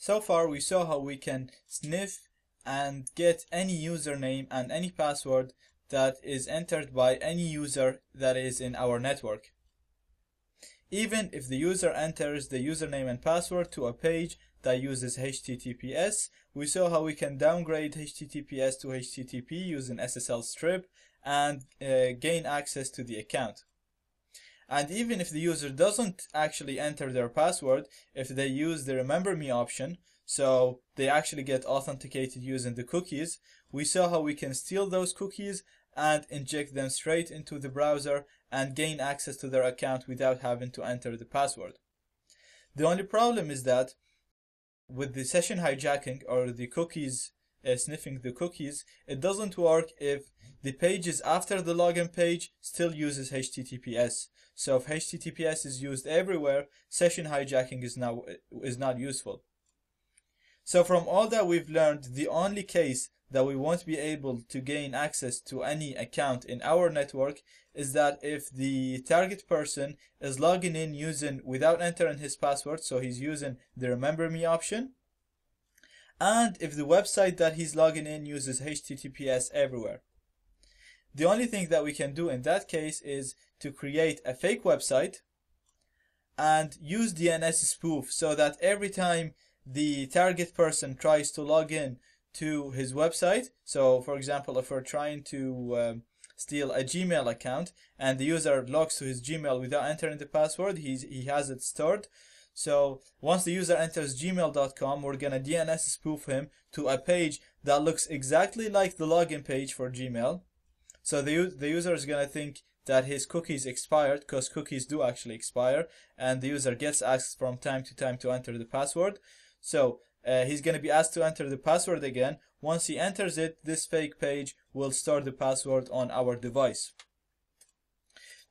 So far we saw how we can sniff and get any username and any password that is entered by any user that is in our network. Even if the user enters the username and password to a page that uses HTTPS, we saw how we can downgrade HTTPS to HTTP using SSL strip and gain access to the account. And even if the user doesn't actually enter their password, if they use the Remember Me option, so they actually get authenticated using the cookies, we saw how we can steal those cookies and inject them straight into the browser and gain access to their account without having to enter the password. The only problem is that with the session hijacking or the cookies, sniffing the cookies, it doesn't work if the pages after the login page still uses HTTPS. So if HTTPS is used everywhere, session hijacking is not useful. So from all that we've learned, the only case that we won't be able to gain access to any account in our network is that if the target person is logging in without entering his password, so he's using the Remember Me option, and if the website that he's logging in uses HTTPS everywhere. The only thing that we can do in that case is to create a fake website and use DNS spoof so that every time the target person tries to log in to his website, so for example if we're trying to steal a Gmail account and the user logs to his Gmail without entering the password, he has it stored. So once the user enters gmail.com, we're gonna DNS spoof him to a page that looks exactly like the login page for Gmail. So the user is gonna think that his cookies expired, because cookies do actually expire, and the user gets asked from time to time to enter the password. So he's going to be asked to enter the password again. Once he enters it, this fake page will store the password on our device.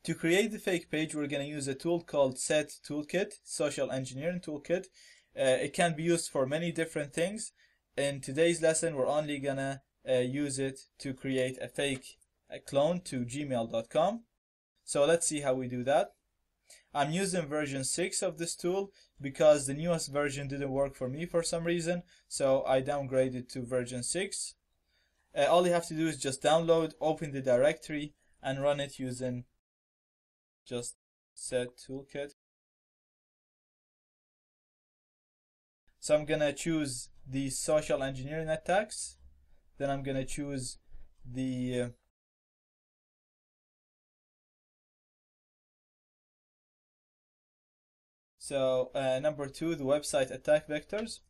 To create the fake page, we're going to use a tool called Set Toolkit, Social Engineering Toolkit. It can be used for many different things. In today's lesson, we're only going to use it to create a fake clone to gmail.com. So let's see how we do that. I'm using version 6 of this tool because the newest version didn't work for me for some reason, so I downgraded to version 6. All you have to do is just download, open the directory, and run it using just Set Toolkit. So I'm gonna choose the social engineering attacks, then I'm gonna choose the number 2, the website attack vectors.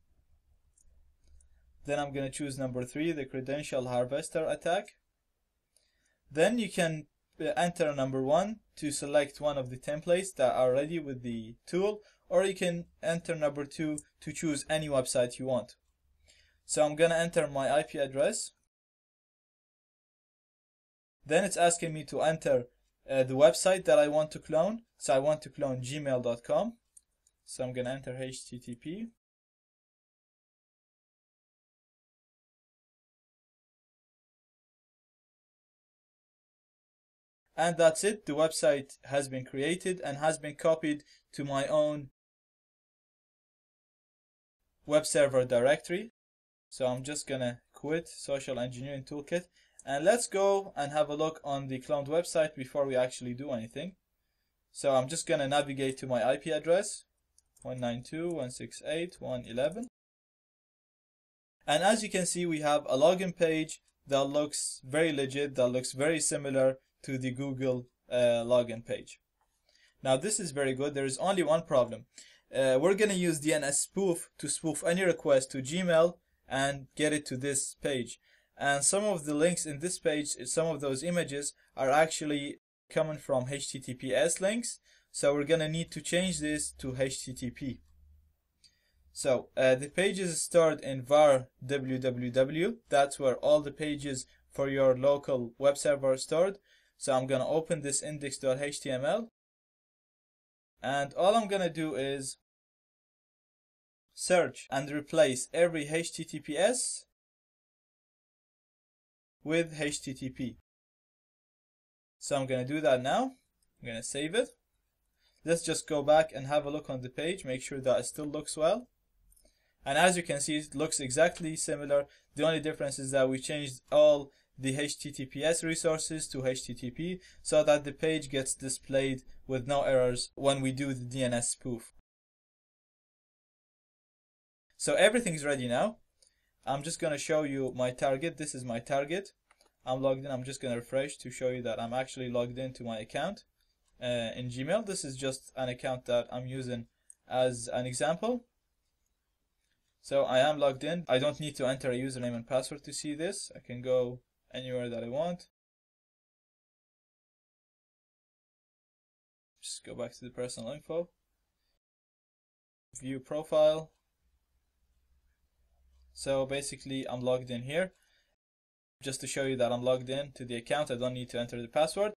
Then I'm going to choose number 3, the credential harvester attack. Then you can enter number 1 to select one of the templates that are ready with the tool, or you can enter number 2 to choose any website you want. So I'm going to enter my IP address. Then it's asking me to enter the website that I want to clone. So I want to clone gmail.com. So I'm going to enter HTTP. And that's it. The website has been created and has been copied to my own web server directory. So I'm just going to quit Social Engineering Toolkit. And let's go and have a look on the cloned website before we actually do anything. So I'm just going to navigate to my IP address. 192.168.111. And as you can see, we have a login page that looks very legit, that looks very similar to the Google login page. Now this is very good. There is only one problem. We're going to use DNS spoof to spoof any request to Gmail and get it to this page. And some of the links in this page, some of those images are actually coming from HTTPS links. So we're going to need to change this to HTTP. So the page is stored in var www. That's where all the pages for your local web server are stored. So I'm going to open this index.html. And all I'm going to do is search and replace every HTTPS with HTTP. So I'm going to do that now. I'm going to save it. Let's just go back and have a look on the page, make sure that it still looks well. And as you can see, it looks exactly similar. The only difference is that we changed all the HTTPS resources to HTTP so that the page gets displayed with no errors when we do the DNS spoof. So everything's ready now. I'm just going to show you my target. This is my target. I'm logged in. I'm just going to refresh to show you that I'm actually logged into my account in Gmail. This is just an account that I'm using as an example. So I am logged in. I don't need to enter a username and password to see this. I can go anywhere that I want. Just go back to the personal info. View profile. So basically I'm logged in here. Just to show you that I'm logged in to the account, I don't need to enter the password.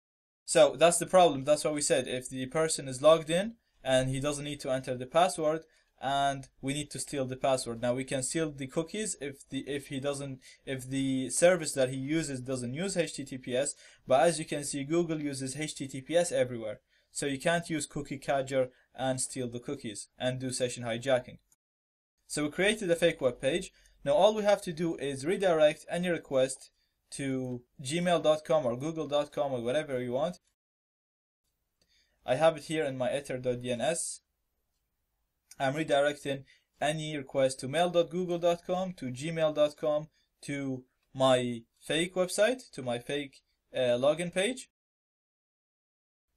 So that's the problem. That's what we said. If the person is logged in and he doesn't need to enter the password, and we need to steal the password. Now we can steal the cookies if the service that he uses doesn't use HTTPS, but as you can see, Google uses HTTPS everywhere. So you can't use cookie cadger and steal the cookies and do session hijacking. So we created a fake web page. Now all we have to do is redirect any request to gmail.com or google.com or whatever you want. I have it here in my ether.dns. I'm redirecting any request to mail.google.com, to gmail.com, to my fake website, to my fake login page.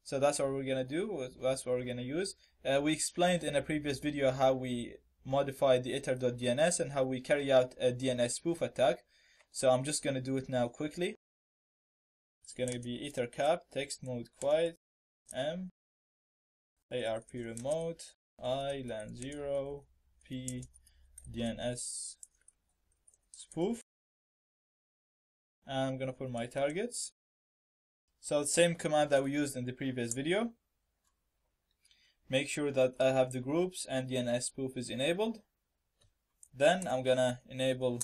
So that's what we're going to do. That's what we're going to use. We explained in a previous video how we modify the ether.dns and how we carry out a DNS spoof attack. So I'm just going to do it now quickly. It's going to be ethercap text mode quiet m arp remote I LAN 0 p DNS spoof. And I'm going to put my targets. So the same command that we used in the previous video. Make sure that I have the groups and DNS spoof is enabled. Then I'm going to enable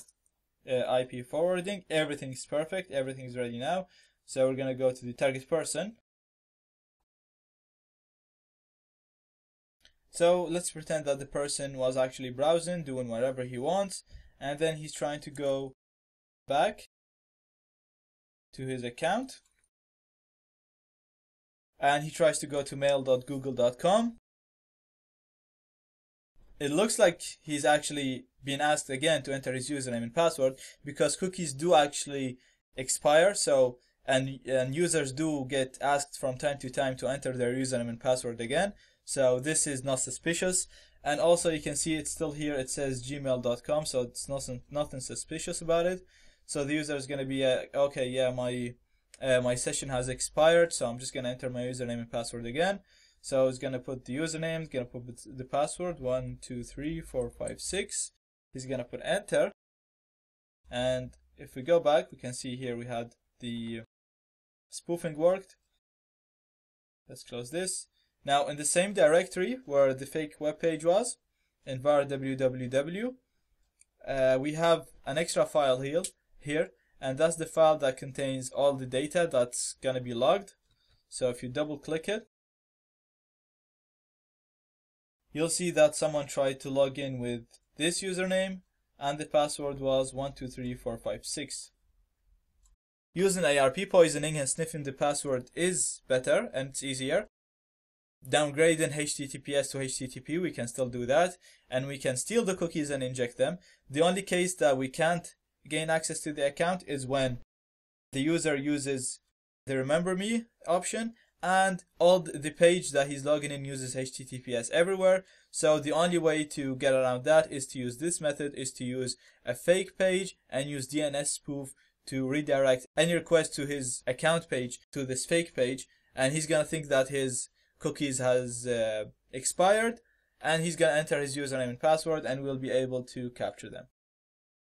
IP forwarding. Everything's perfect. Everything's ready now. So we're going to go to the target person. So let's pretend that the person was actually browsing, doing whatever he wants, and then he's trying to go back to his account. And he tries to go to mail.google.com. It looks like he's actually being asked again to enter his username and password because cookies do actually expire. So and users do get asked from time to time to enter their username and password again. So this is not suspicious. And also you can see it's still here. It says gmail.com, so it's nothing suspicious about it. So the user is going to be okay, yeah, my session has expired, so I'm just going to enter my username and password again. So it's going to put the username, going to put the password 123456. He's going to put enter. And if we go back, we can see here we had the spoofing worked. Let's close this. Now in the same directory where the fake web page was, in var www, we have an extra file here, and that's the file that contains all the data that's going to be logged. So if you double click it, you'll see that someone tried to log in with this username and the password was 123456. Using ARP poisoning and sniffing the password is better and it's easier. Downgrading HTTPS to HTTP, we can still do that, and we can steal the cookies and inject them. The only case that we can't gain access to the account is when the user uses the Remember Me option and all the page that he's logging in uses HTTPS everywhere. So the only way to get around that is to use this method, is to use a fake page and use DNS spoof to redirect any request to his account page to this fake page, and he's gonna think that his cookies has expired, and he's gonna enter his username and password, and we'll be able to capture them.